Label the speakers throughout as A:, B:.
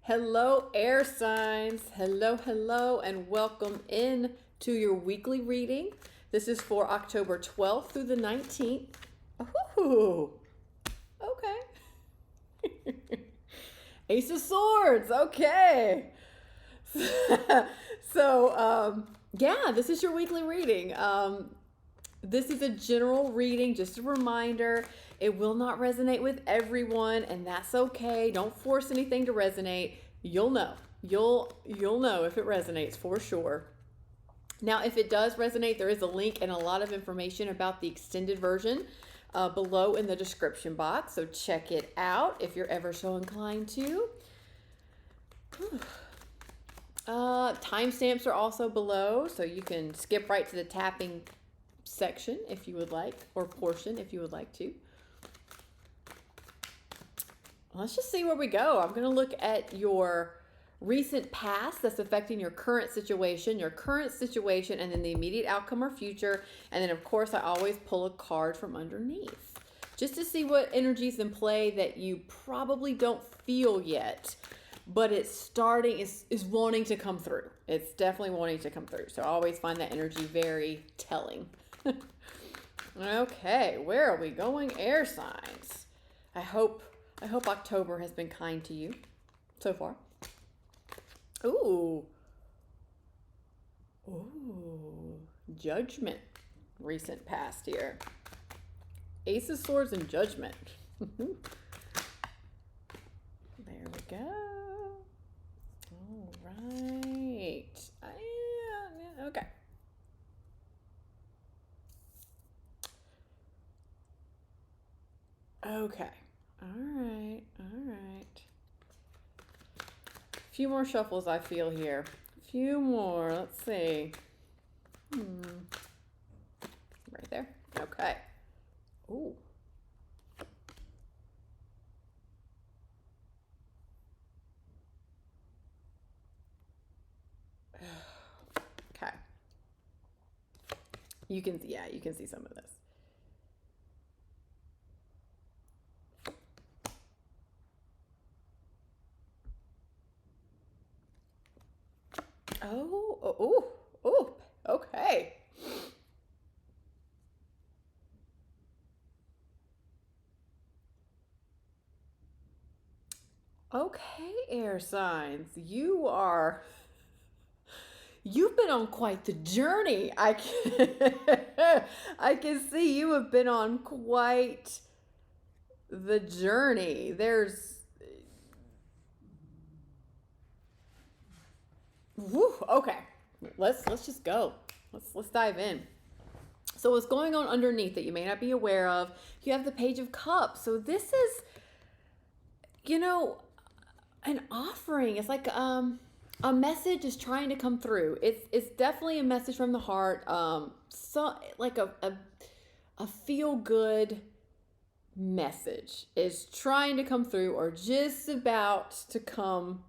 A: Hello, air signs. Hello, and welcome in to your weekly reading. This is for October 12th through the 19th. Ooh, okay. Ace of Swords, okay. Yeah, this is your weekly reading. This is a general reading, just a reminder. It will not resonate with everyone, and that's okay. Don't force anything to resonate. You'll know. You'll know if it resonates for sure. Now, if it does resonate, there is a link and a lot of information about the extended version below in the description box. So check it out if you're ever so inclined to. Timestamps are also below, so you can skip right to the tapping section if you would like, or portion if you would like to. Let's just see where we go. I'm going to look at your recent past that's affecting your current situation, and then the immediate outcome or future. And then, of course, I always pull a card from underneath just to see what energy's in play that you probably don't feel yet, but it's starting, is wanting to come through. It's definitely wanting to come through. So I always find that energy very telling. Okay, where are we going? Air signs. I hope October has been kind to you so far. Ooh, Judgment. Recent past here. Ace of Swords and Judgment. There we go. All right. Okay. Okay. All right. A few more shuffles I feel here. A few more. Let's see. Right there. Okay. Ooh. Okay. You can see some of this. Okay. Okay, air signs. You've been on quite the journey. I can see you have been on quite the journey. Okay. Let's just go. Let's dive in. So what's going on underneath that you may not be aware of? You have the Page of Cups. So this is, an offering. It's like a message is trying to come through. It's definitely a message from the heart. So like a feel good message is trying to come through, or just about to come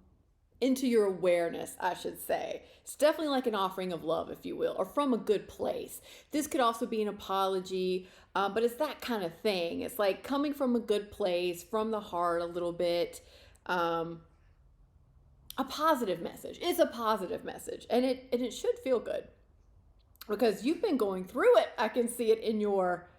A: into your awareness, I should say. It's definitely like an offering of love, if you will, or from a good place. This could also be an apology, but it's that kind of thing. It's like coming from a good place, from the heart a little bit. A positive message. It's a positive message, and it should feel good because you've been going through it. I can see it in your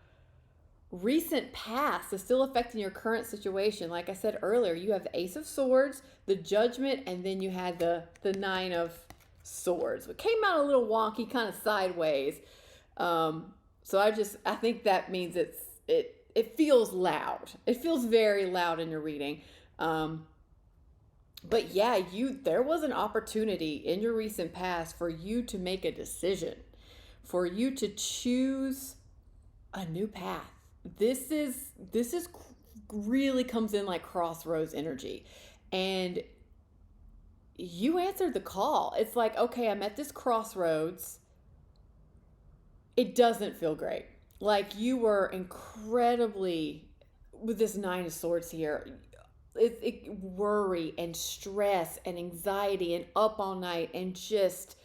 A: recent past. It's still affecting your current situation. Like I said earlier, you have the Ace of Swords, the Judgment, and then you had the Nine of Swords. It came out a little wonky, kind of sideways. So I think that means it feels loud. It feels very loud in your reading. But yeah, there was an opportunity in your recent past for you to make a decision, for you to choose a new path. This is really comes in like crossroads energy, and you answered the call. It's like, okay, I'm at this crossroads. It doesn't feel great. Like, you were incredibly, with this Nine of Swords here, worry and stress and anxiety and up all night and just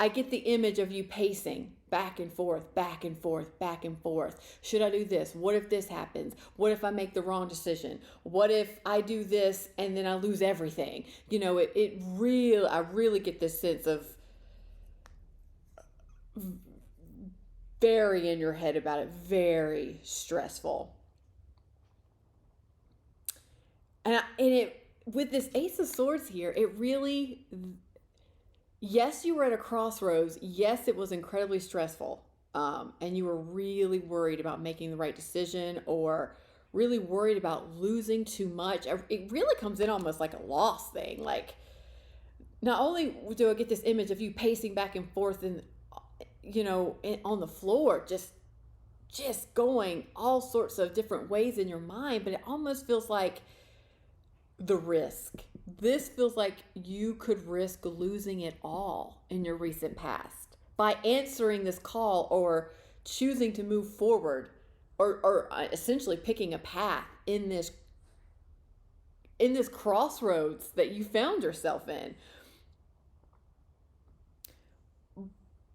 A: I get the image of you pacing back and forth, back and forth, back and forth. Should I do this? What if this happens? What if I make the wrong decision? What if I do this and then I lose everything? You know, I really get this sense of very in your head about it, very stressful. And with this Ace of Swords here, it really, yes, you were at a crossroads. Yes, it was incredibly stressful. And you were really worried about making the right decision, or really worried about losing too much. It really comes in almost like a loss thing. Like, not only do I get this image of you pacing back and forth and, you know, on the floor, just going all sorts of different ways in your mind, but it almost feels like the risk. This feels like you could risk losing it all in your recent past by answering this call, or choosing to move forward, or essentially picking a path in this crossroads that you found yourself in.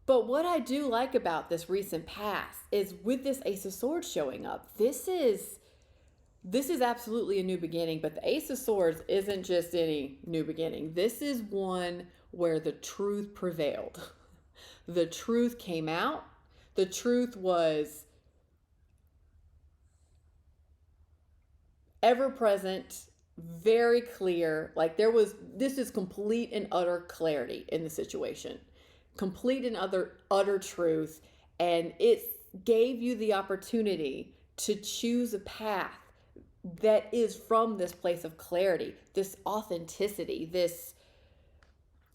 A: But what I do like about this recent past is, with this Ace of Swords showing up, this is absolutely a new beginning. But the Ace of Swords isn't just any new beginning. This is one where the truth prevailed. The truth came out. The truth was ever present, very clear. Like, this is complete and utter clarity in the situation. Complete and utter truth. And it gave you the opportunity to choose a path that is from this place of clarity, this authenticity, this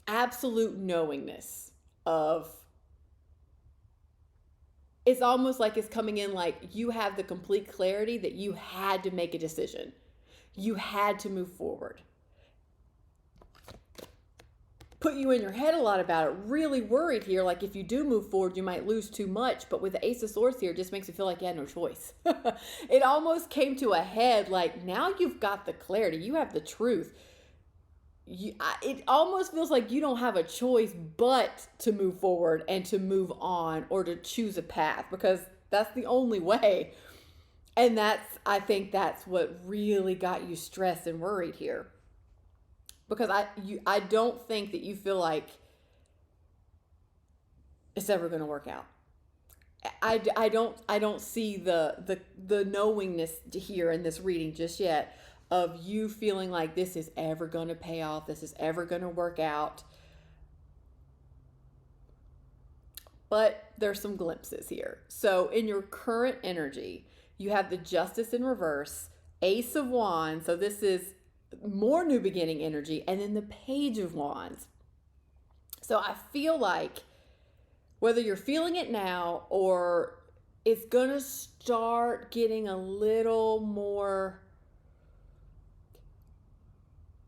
A: absolute knowingness of, it's almost like it's coming in like you have the complete clarity that you had to make a decision. You had to move forward. Put you in your head a lot about it, really worried here, like if you do move forward, you might lose too much. But with the Ace of Swords here, it just makes it feel like you had no choice. It almost came to a head, like now you've got the clarity, you have the truth. It almost feels like you don't have a choice but to move forward and to move on, or to choose a path, because that's the only way. And I think that's what really got you stressed and worried here. Because I don't think that you feel like it's ever going to work out. I don't see the knowingness here in this reading just yet, of you feeling like this is ever going to pay off, this is ever going to work out. But there's some glimpses here. So in your current energy, you have the Justice in reverse, Ace of Wands. So this is more new beginning energy, and then the Page of Wands. So I feel like whether you're feeling it now, or it's going to start getting a little more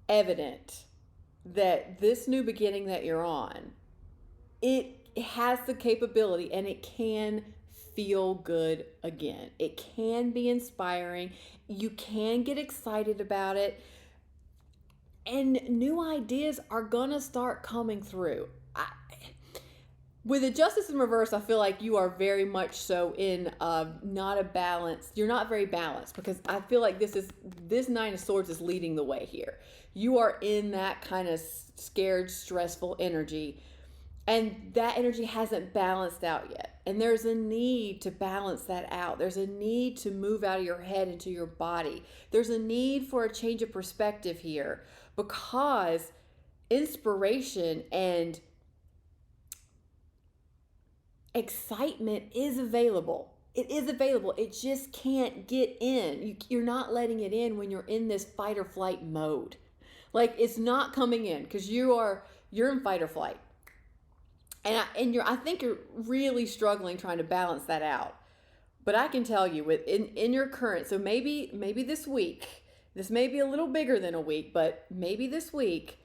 A: evident that this new beginning that you're on, it has the capability, and it can feel good again. It can be inspiring. You can get excited about it. And new ideas are going to start coming through. With the Justice in reverse, I feel like you are very much so in not a balance. You're not very balanced, because I feel like this Nine of Swords is leading the way here. You are in that kind of scared, stressful energy, and that energy hasn't balanced out yet. And there's a need to balance that out. There's a need to move out of your head into your body. There's a need for a change of perspective here, because inspiration and excitement is available. It is available. It just can't get in. You're not letting it in when you're in this fight or flight mode. Like, it's not coming in because you're in fight or flight. And I think you're really struggling trying to balance that out. But I can tell you, in your current, so maybe this week, this may be a little bigger than a week, but maybe this week,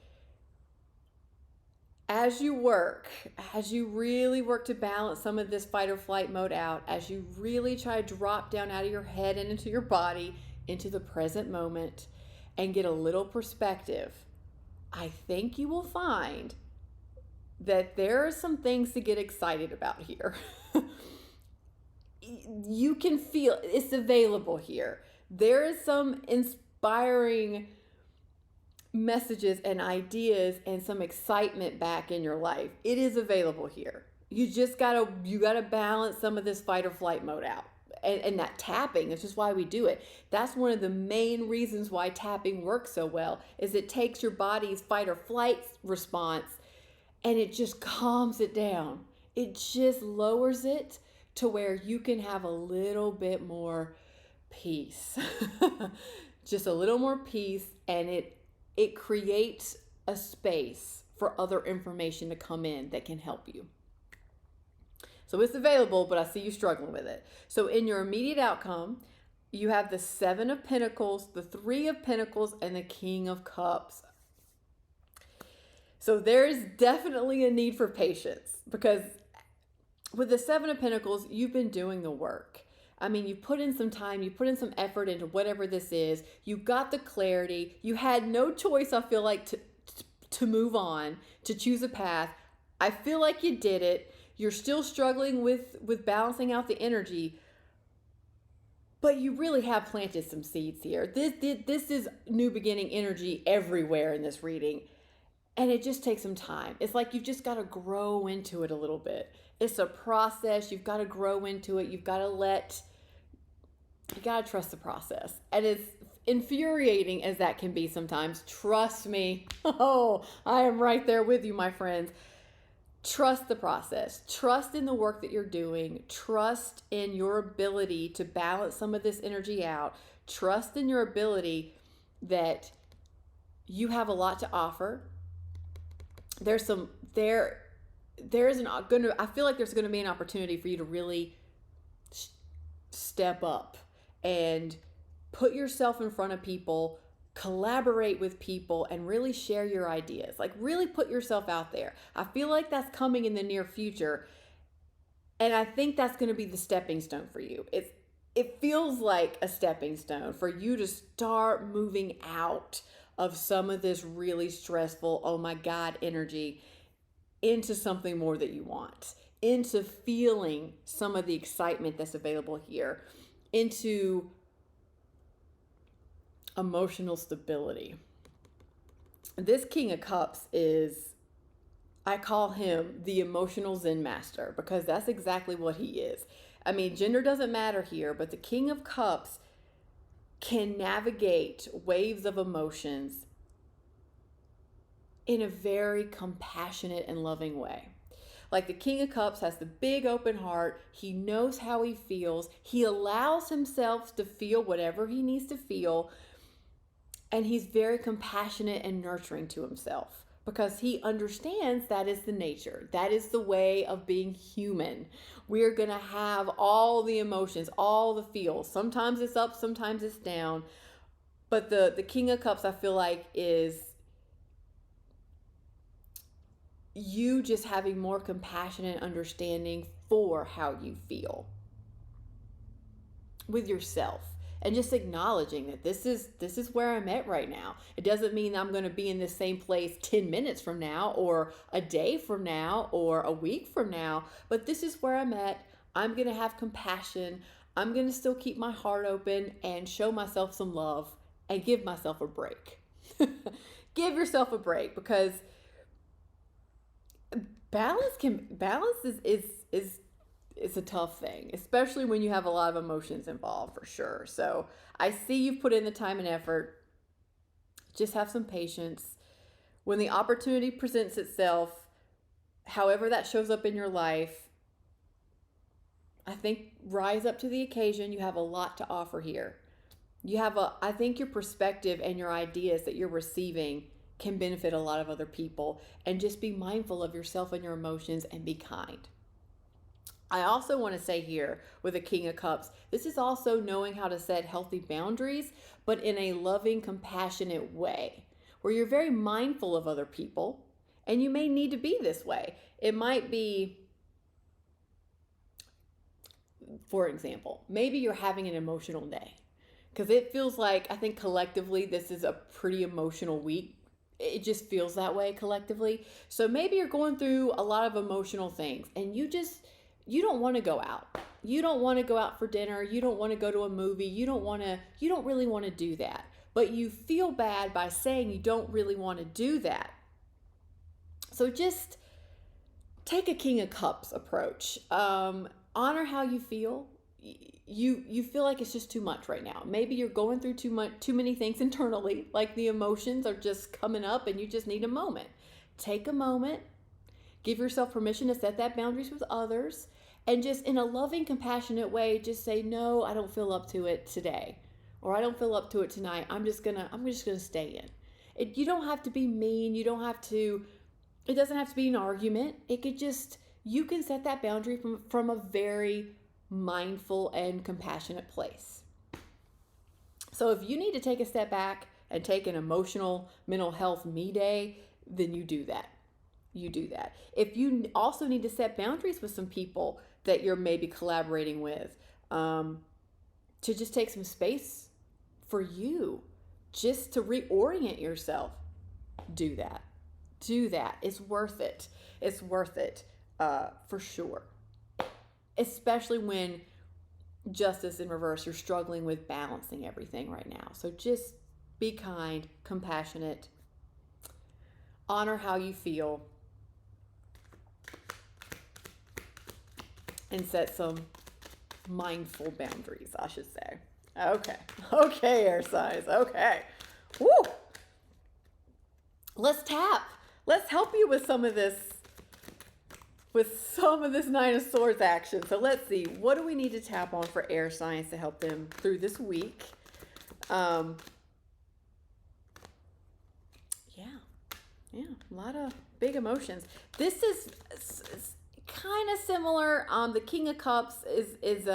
A: as you really work to balance some of this fight or flight mode out, as you really try to drop down out of your head and into your body, into the present moment, and get a little perspective, I think you will find that there are some things to get excited about here. You can feel it's available here. There is some inspiring messages and ideas and some excitement back in your life. It is available here. You gotta balance some of this fight or flight mode out. And that tapping is just why we do it. That's one of the main reasons why tapping works so well, is it takes your body's fight or flight response and it just calms it down. It just lowers it to where you can have a little bit more peace. Just a little more peace, and it creates a space for other information to come in that can help you. So it's available, but I see you struggling with it. So in your immediate outcome, you have the Seven of Pentacles, the Three of Pentacles, and the King of Cups. So there's definitely a need for patience, because with the Seven of Pentacles, you've been doing the work. I mean, you put in some time, you put in some effort into whatever this is. You got the clarity. You had no choice, I feel like, to move on, to choose a path. I feel like you did it. You're still struggling with balancing out the energy, but you really have planted some seeds here. This is new beginning energy everywhere in this reading, and it just takes some time. It's like you've just got to grow into it a little bit. It's a process. You've got to grow into it. You got to trust the process. And it's infuriating as that can be sometimes. Trust me. Oh, I am right there with you, my friends. Trust the process. Trust in the work that you're doing. Trust in your ability to balance some of this energy out. Trust in your ability that you have a lot to offer. I feel like there's going to be an opportunity for you to really step up and put yourself in front of people, collaborate with people, and really share your ideas. Like, really put yourself out there. I feel like that's coming in the near future, and I think that's going to be the stepping stone for you. It feels like a stepping stone for you to start moving out of some of this really stressful, oh my God, energy into something more that you want, into feeling some of the excitement that's available here, into emotional stability. This King of Cups I call him the emotional Zen master, because that's exactly what he is. I mean, gender doesn't matter here, but the King of Cups can navigate waves of emotions in a very compassionate and loving way. Like, the King of Cups has the big open heart. He knows how he feels. He allows himself to feel whatever he needs to feel. And he's very compassionate and nurturing to himself, because he understands that is the nature. That is the way of being human. We're going to have all the emotions, all the feels. Sometimes it's up, sometimes it's down. But the King of Cups, I feel like, is you just having more compassion and understanding for how you feel with yourself, and just acknowledging that this is where I'm at right now. It doesn't mean I'm going to be in the same place 10 minutes from now, or a day from now, or a week from now, but this is where I'm at. I'm going to have compassion. I'm going to still keep my heart open and show myself some love and give myself a break. Give yourself a break, because balance is a tough thing, especially when you have a lot of emotions involved, for sure. So I see you've put in the time and effort. Just have some patience. When the opportunity presents itself, however that shows up in your life, I think rise up to the occasion. You have a lot to offer here. I think your perspective and your ideas that you're receiving can benefit a lot of other people, and just be mindful of yourself and your emotions and be kind. I also want to say here with a King of Cups, this is also knowing how to set healthy boundaries, but in a loving, compassionate way, where you're very mindful of other people, and you may need to be this way. It might be, for example, maybe you're having an emotional day, because it feels like, I think collectively, this is a pretty emotional week it just feels that way collectively. So maybe you're going through a lot of emotional things and you don't want to go out. You don't want to go out for dinner. You don't want to go to a movie. You don't really want to do that. But you feel bad by saying you don't really want to do that. So just take a King of Cups approach. Honor how you feel. You feel like it's just too much right now. Maybe you're going through too many things internally, like the emotions are just coming up and you just need a moment. Take a moment, give yourself permission to set that boundaries with others, and just in a loving, compassionate way, just say, no, I don't feel up to it today, or I don't feel up to it tonight. I'm just gonna stay in. You don't have to be mean. It doesn't have to be an argument. You can set that boundary from a very mindful and compassionate place. So if you need to take a step back and take an emotional mental health me day, then you do that. If you also need to set boundaries with some people that you're maybe collaborating with, to just take some space for you, just to reorient yourself, do that. It's worth it. For sure. Especially when justice in reverse, you're struggling with balancing everything right now. So just be kind, compassionate, honor how you feel, and set some mindful boundaries, I should say. Okay, air signs. Okay. Woo! Let's tap. Let's help you with some of this Nine of Swords action. So let's see, what do we need to tap on for air signs to help them through this week? Yeah, a lot of big emotions. This is kind of similar. The King of Cups is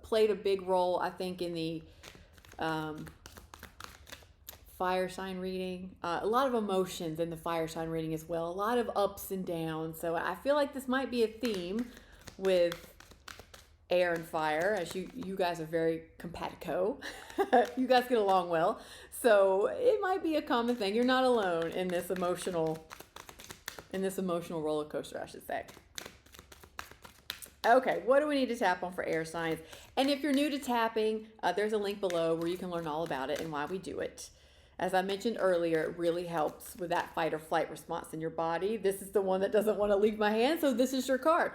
A: played a big role, I think, in the fire sign reading. A lot of emotions in the fire sign reading as well. A lot of ups and downs. So I feel like this might be a theme with air and fire, as you guys are very compatico. You guys get along well. So it might be a common thing. You're not alone in this emotional roller coaster, I should say. Okay, what do we need to tap on for air signs? And if you're new to tapping, there's a link below where you can learn all about it and why we do it. As I mentioned earlier, it really helps with that fight or flight response in your body. This is the one that doesn't want to leave my hand, so this is your card.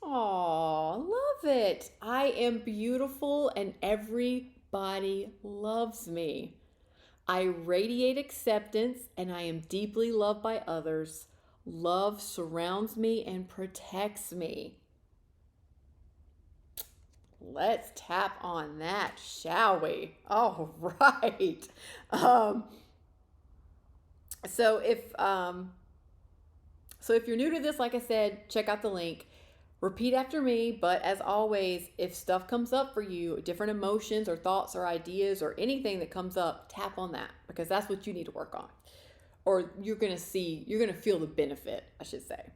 A: Aw, love it. I am beautiful and everybody loves me. I radiate acceptance and I am deeply loved by others. Love surrounds me and protects me. Let's tap on that, shall we? All right. So if you're new to this, like I said, check out the link. Repeat after me, but as always, if stuff comes up for you, different emotions or thoughts or ideas or anything that comes up, tap on that, because that's what you need to work on. Or you're going to feel the benefit, I should say.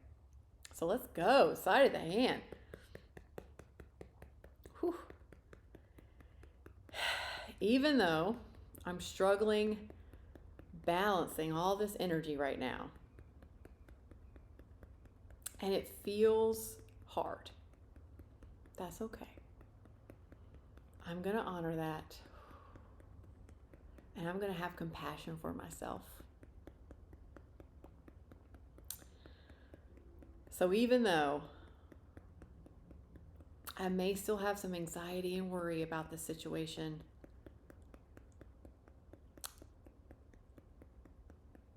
A: So let's go. Side of the hand. Whew. Even though I'm struggling balancing all this energy right now, and it feels hard, that's okay. I'm going to honor that. And I'm going to have compassion for myself. So even though I may still have some anxiety and worry about the situation,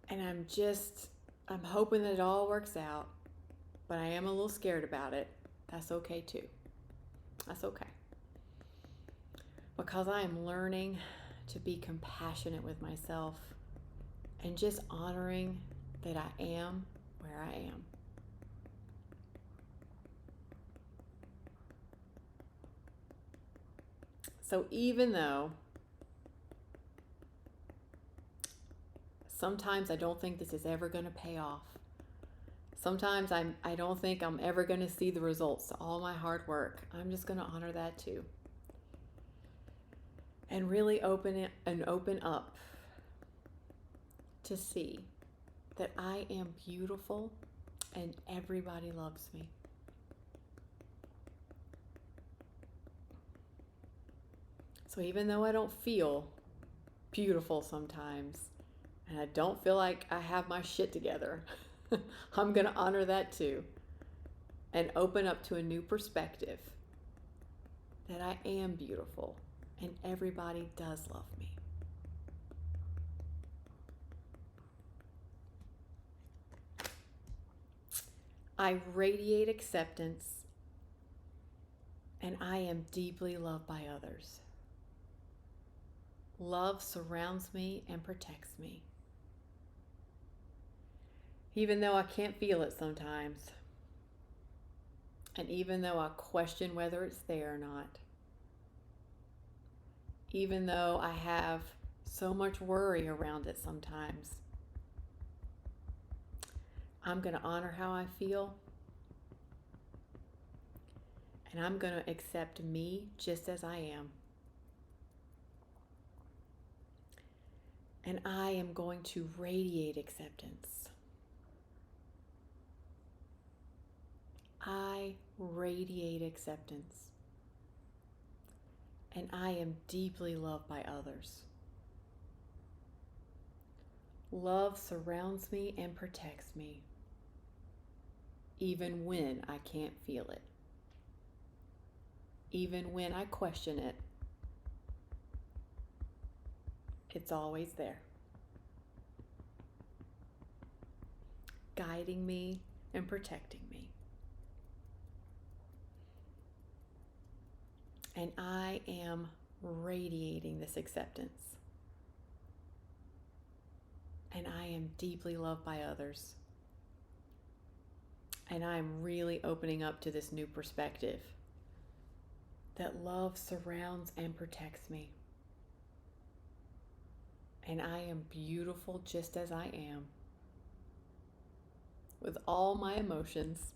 A: and I'm hoping that it all works out, but I am a little scared about it, that's okay too. That's okay. Because I am learning to be compassionate with myself and just honoring that I am where I am. So even though sometimes I don't think this is ever going to pay off, sometimes I don't think I'm ever going to see the results to all my hard work, I'm just going to honor that too. And really open up to see that I am beautiful and everybody loves me. So even though I don't feel beautiful sometimes, and I don't feel like I have my shit together, I'm going to honor that too and open up to a new perspective that I am beautiful and everybody does love me. I radiate acceptance and I am deeply loved by others. Love surrounds me and protects me. Even though I can't feel it sometimes, and even though I question whether it's there or not, even though I have so much worry around it sometimes, I'm going to honor how I feel, and I'm going to accept me just as I am. And I am going to radiate acceptance. I radiate acceptance. And I am deeply loved by others. Love surrounds me and protects me, even when I can't feel it. Even when I question it, it's always there, guiding me and protecting me. And I am radiating this acceptance. And I am deeply loved by others. And I am really opening up to this new perspective that love surrounds and protects me. And I am beautiful just as I am, with all my emotions,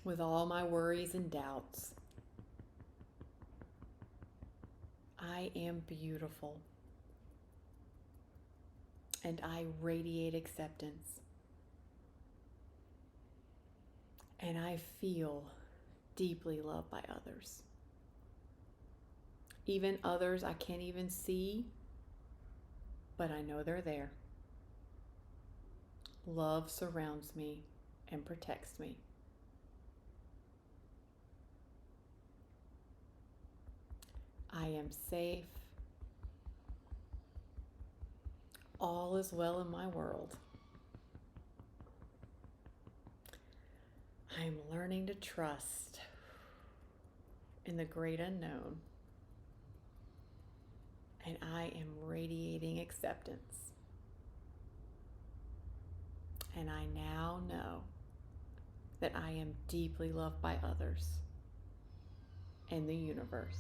A: with all my worries and doubts. I am beautiful, and I radiate acceptance, and I feel deeply loved by others, even others I can't even see, but I know they're there. Love surrounds me and protects me. I am safe. All is well in my world. I am learning to trust in the great unknown. And I am radiating acceptance. And I now know that I am deeply loved by others and the universe.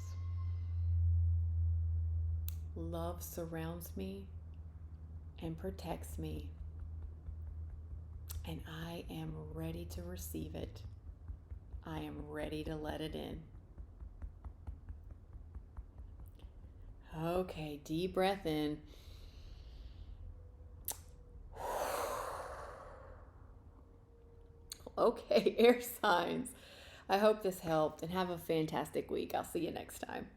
A: Love surrounds me and protects me, and I am ready to receive it. I am ready to let it in. Okay, deep breath in. Okay, air signs. I hope this helped, and have a fantastic week. I'll see you next time.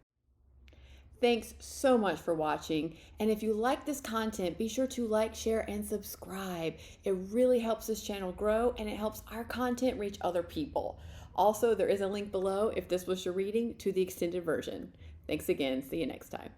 A: Thanks so much for watching. And if you like this content, be sure to like, share, and subscribe. It really helps this channel grow, and it helps our content reach other people. Also, there is a link below if this was your reading to the extended version. Thanks again. See you next time.